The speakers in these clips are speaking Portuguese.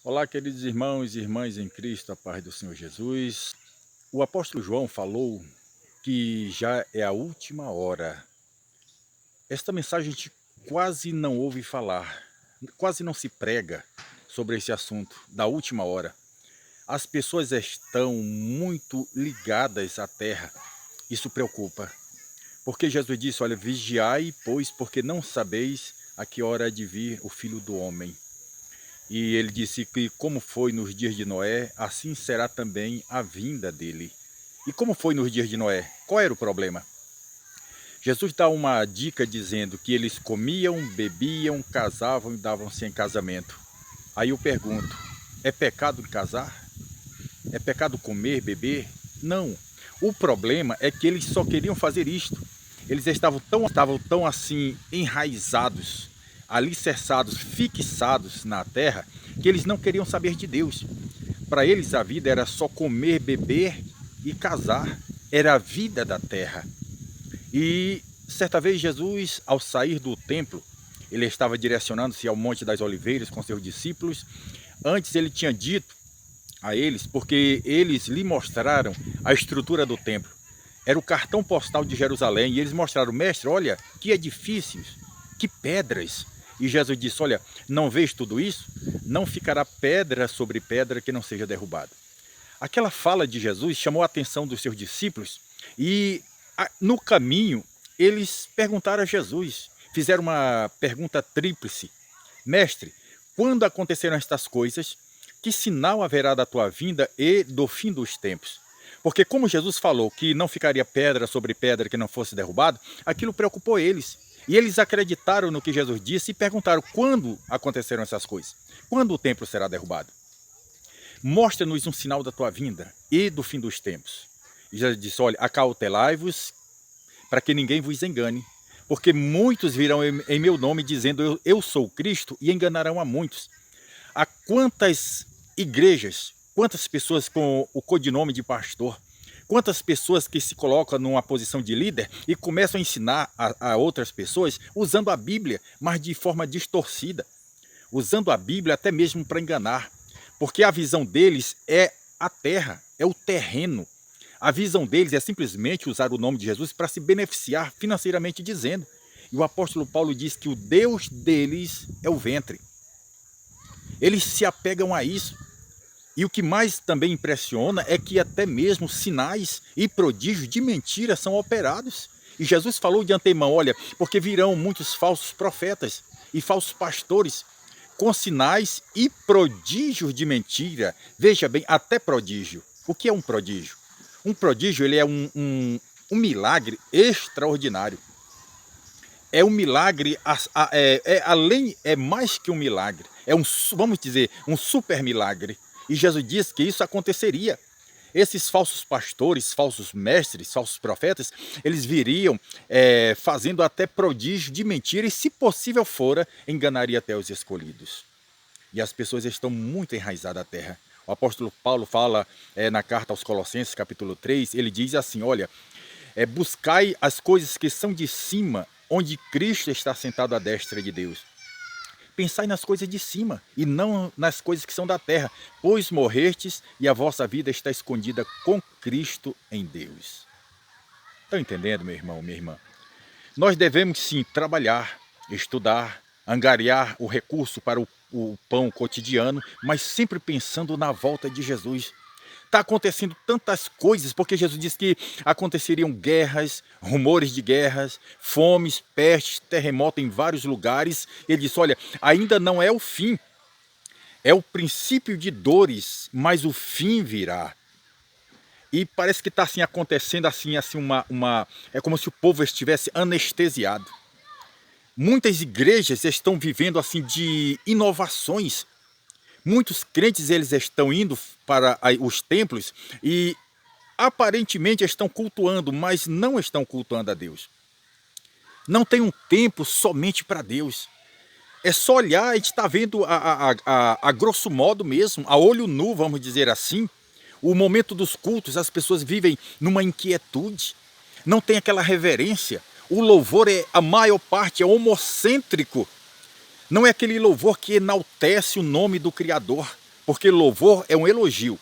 Olá, queridos irmãos e irmãs em Cristo, a paz do Senhor Jesus. O apóstolo João falou que já é a última hora. Esta mensagem a gente quase não ouve falar, quase não se prega sobre esse assunto da última hora. As pessoas estão muito ligadas à terra. Isso preocupa. Porque Jesus disse, olha, vigiai, pois, porque não sabeis a que hora há de vir o Filho do Homem. E ele disse que como foi nos dias de Noé, assim será também a vinda dele. E como foi nos dias de Noé? Qual era o problema? Jesus dá uma dica dizendo que eles comiam, bebiam, casavam e davam-se em casamento. Aí eu pergunto, é pecado casar? É pecado comer, beber? Não. O problema é que eles só queriam fazer isto. Eles estavam tão assim enraizados, alicerçados, fixados na terra, que eles não queriam saber de Deus. Para eles a vida era só comer, beber e casar. Era a vida da terra. E certa vez Jesus, ao sair do templo, ele estava direcionando-se ao Monte das Oliveiras com seus discípulos. Antes ele tinha dito a eles, porque eles lhe mostraram a estrutura do templo. Era o cartão postal de Jerusalém, e eles mostraram, mestre, olha, que edifícios, que pedras. E Jesus disse, olha, não vês tudo isso? Não ficará pedra sobre pedra que não seja derrubada. Aquela fala de Jesus chamou a atenção dos seus discípulos, e no caminho eles perguntaram a Jesus, fizeram uma pergunta tríplice. Mestre, quando aconteceram estas coisas, que sinal haverá da tua vinda e do fim dos tempos? Porque como Jesus falou que não ficaria pedra sobre pedra que não fosse derrubado, aquilo preocupou eles. E eles acreditaram no que Jesus disse e perguntaram quando aconteceram essas coisas. Quando o templo será derrubado? Mostra-nos um sinal da tua vinda e do fim dos tempos. E Jesus disse, olha, acautelai-vos para que ninguém vos engane. Porque muitos virão em meu nome dizendo, eu sou Cristo, e enganarão a muitos. Há quantas igrejas, quantas pessoas com o codinome de pastor, quantas pessoas que se colocam numa posição de líder e começam a ensinar a outras pessoas usando a Bíblia, mas de forma distorcida, usando a Bíblia até mesmo para enganar, porque a visão deles é a terra, é o terreno. A visão deles é simplesmente usar o nome de Jesus para se beneficiar financeiramente dizendo. E o apóstolo Paulo diz que o Deus deles é o ventre. Eles se apegam a isso. E o que mais também impressiona é que até mesmo sinais e prodígios de mentira são operados. E Jesus falou de antemão, olha, porque virão muitos falsos profetas e falsos pastores com sinais e prodígios de mentira. Veja bem, até prodígio. O que é um prodígio? Um prodígio ele é um milagre extraordinário. É um milagre, é mais que um milagre. É vamos dizer, um super milagre. E Jesus disse que isso aconteceria. Esses falsos pastores, falsos mestres, falsos profetas, eles viriam fazendo até prodígio de mentira e, se possível fora, enganaria até os escolhidos. E as pessoas estão muito enraizadas à terra. O apóstolo Paulo fala na carta aos Colossenses, capítulo 3, ele diz assim, olha, buscai as coisas que são de cima, onde Cristo está sentado à destra de Deus. Pensai nas coisas de cima e não nas coisas que são da terra, pois morrestes e a vossa vida está escondida com Cristo em Deus. Estão entendendo, meu irmão, minha irmã? Nós devemos sim trabalhar, estudar, angariar o recurso para o pão cotidiano, mas sempre pensando na volta de Jesus. Está acontecendo tantas coisas, porque Jesus disse que aconteceriam guerras, rumores de guerras, fomes, pestes, terremotos em vários lugares. Ele disse, olha, ainda não é o fim, é o princípio de dores, mas o fim virá. E parece que está assim acontecendo assim é como se o povo estivesse anestesiado. Muitas igrejas estão vivendo assim de inovações. Muitos crentes eles estão indo para os templos e aparentemente estão cultuando, mas não estão cultuando a Deus. Não tem um tempo somente para Deus. É só olhar, a gente está vendo a grosso modo mesmo, a olho nu, vamos dizer assim, o momento dos cultos, as pessoas vivem numa inquietude, não tem aquela reverência. O louvor a maior parte é homocêntrico. Não é aquele louvor que enaltece o nome do Criador. porque louvor é um elogio.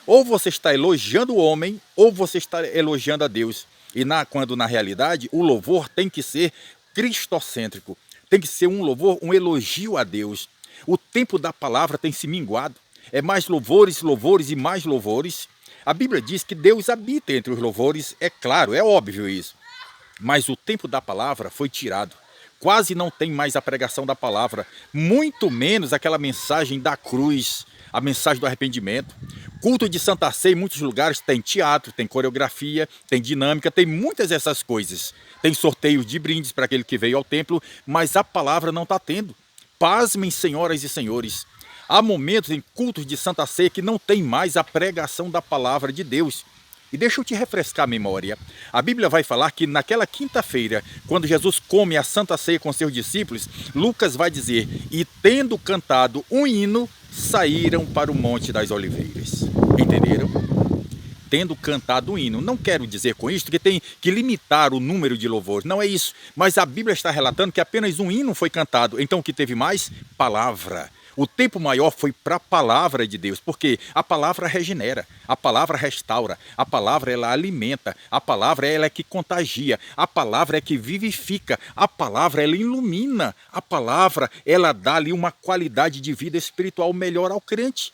Ou você está elogiando o homem, ou você está elogiando a Deus. E quando na realidade o louvor tem que ser cristocêntrico, tem que ser um louvor, um elogio a Deus. O tempo da palavra tem se minguado, é mais louvores, louvores e mais louvores. A Bíblia diz que Deus habita entre os louvores, é claro, é óbvio isso. Mas o tempo da palavra foi tirado. Quase não tem mais a pregação da palavra, muito menos aquela mensagem da cruz, a mensagem do arrependimento. Culto de Santa Ceia em muitos lugares tem teatro, tem coreografia, tem dinâmica, tem muitas dessas coisas. Tem sorteios de brindes para aquele que veio ao templo, mas a palavra não está tendo. Pasmem, senhoras e senhores. Há momentos em cultos de Santa Ceia que não tem mais a pregação da palavra de Deus. E deixa eu te refrescar a memória. A Bíblia vai falar que naquela quinta-feira, quando Jesus come a Santa Ceia com seus discípulos, Lucas vai dizer, e tendo cantado um hino, saíram para o Monte das Oliveiras. Entenderam? Tendo cantado um hino. Não quero dizer com isto que tem que limitar o número de louvores, não é isso. Mas a Bíblia está relatando que apenas um hino foi cantado. Então o que teve mais? Palavra. O tempo maior foi para a palavra de Deus, porque a palavra regenera, a palavra restaura, a palavra ela alimenta, a palavra ela é que contagia, a palavra é que vivifica, a palavra ela ilumina, a palavra ela dá ali uma qualidade de vida espiritual melhor ao crente.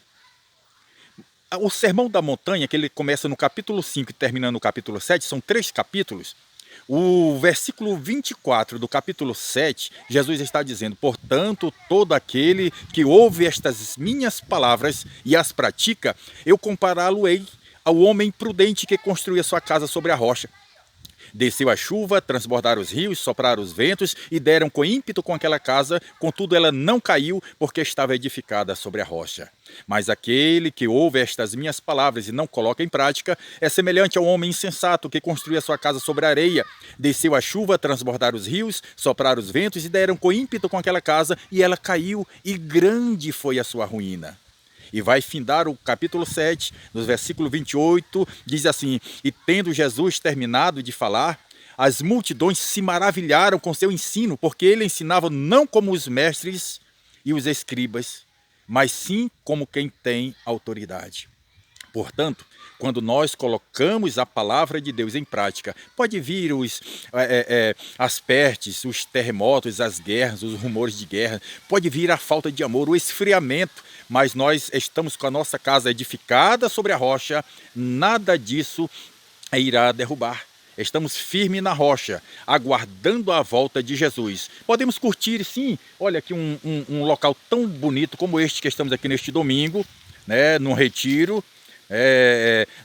O Sermão da Montanha, que ele começa no capítulo 5 e termina no capítulo 7, são 3 capítulos. O versículo 24 do capítulo 7, Jesus está dizendo, portanto, todo aquele que ouve estas minhas palavras e as pratica, eu compará-lo-ei ao homem prudente que construiu a sua casa sobre a rocha. Desceu a chuva, transbordaram os rios, sopraram os ventos e deram com ímpeto com aquela casa, contudo ela não caiu, porque estava edificada sobre a rocha. Mas aquele que ouve estas minhas palavras e não coloca em prática, é semelhante ao homem insensato que construiu a sua casa sobre a areia. Desceu a chuva, transbordaram os rios, sopraram os ventos e deram com ímpeto com aquela casa, e ela caiu, e grande foi a sua ruína. E vai findar o capítulo 7, no versículo 28, diz assim, e tendo Jesus terminado de falar, as multidões se maravilharam com seu ensino, porque ele ensinava não como os mestres e os escribas, mas sim como quem tem autoridade. Portanto, quando nós colocamos a palavra de Deus em prática, pode vir as pestes, os terremotos, as guerras, os rumores de guerra, pode vir a falta de amor, o esfriamento, mas nós estamos com a nossa casa edificada sobre a rocha, nada disso irá derrubar. Estamos firmes na rocha, aguardando a volta de Jesus. Podemos curtir, sim, olha aqui um local tão bonito como este que estamos aqui neste domingo, né, num retiro,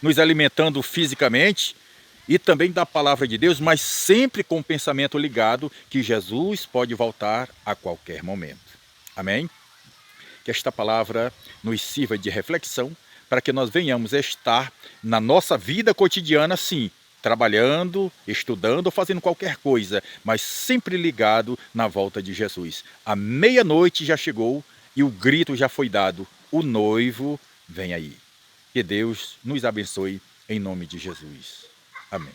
nos alimentando fisicamente e também da palavra de Deus, mas sempre com o pensamento ligado que Jesus pode voltar a qualquer momento. Amém? Que esta palavra nos sirva de reflexão para que nós venhamos a estar na nossa vida cotidiana, sim, trabalhando, estudando ou fazendo qualquer coisa, mas sempre ligado na volta de Jesus. A meia-noite já chegou e o grito já foi dado, o noivo vem aí. Que Deus nos abençoe em nome de Jesus. Amém.